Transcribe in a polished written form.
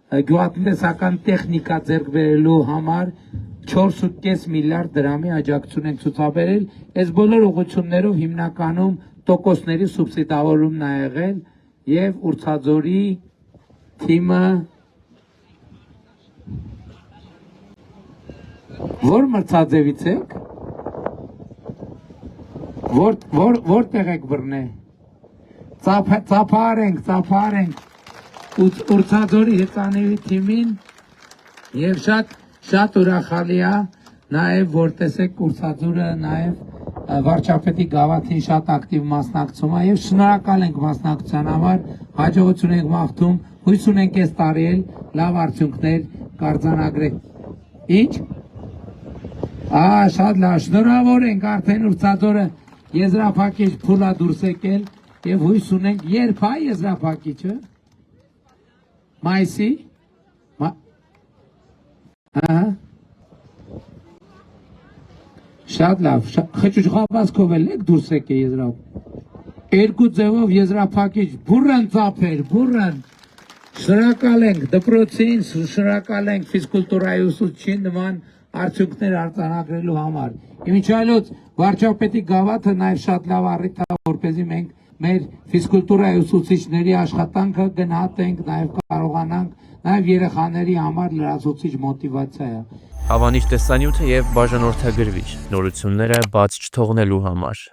գյուղատնտեսական տեխնիկա ձեռք բերելու համար 4.5 միլիարդ դրամի աջակցություն ենք ցուցաբերել, այս բոլոր ուղղություններով հիմնականում տոկոսների սուբսիդավորումն է եղել եւ Ուրցաձորի թիմը որ մրցաձևից եք որտեղ եք բռնե ծափարենք Ուրցաձորի հեծանիվի թիմին եւ շատ ուրախալի է նաեւ որ տեսեք Ուրցաձորը նաեւ վարչապետի գավաթին շատ ակտիվ մասնակցում է եւ շնորհակալ ենք մասնակցության համար, հաջողություն ենք մաղթում, հույս ունենք այս տարի էլ լավ արդյունքներ կարձանագրենք։ Ինչ? Շատ լավ, շնորհավոր ենք արդեն Ուրցաձորը եզրափակիչ փուլա դուրս եկել եւ հույս ունենք երբ է եզրափակիչը։ Մայիսի։ Շատ լավ, խճուճղաբազքով էլ եք դուրս եկե եզրափ։ Երկու ձևով եզրափակիչ, բուրըն ծափեր, բուրըն։ Շնորհակալ ենք դպրոցին, շնորհակալ ենք ֆիզկուլտուրայի ուսուցչին նման արդյունքներ արձանագրելու համար։ Իմիջիայլոց վարչապետի գավաթը նաև շատ լավ առիթ է, որպեսզի մենք մեր ֆիզկուլտուրայի ուսուցիչների աշխատանքը գնահատենք, նաև կարողանանք նաև երեխաների համար լրացուցիչ մոտիվացիա է։ Հավանիր տեսանյութը եւ բաժանորդագրվիչ նորությունները բաց չթողնելու համար։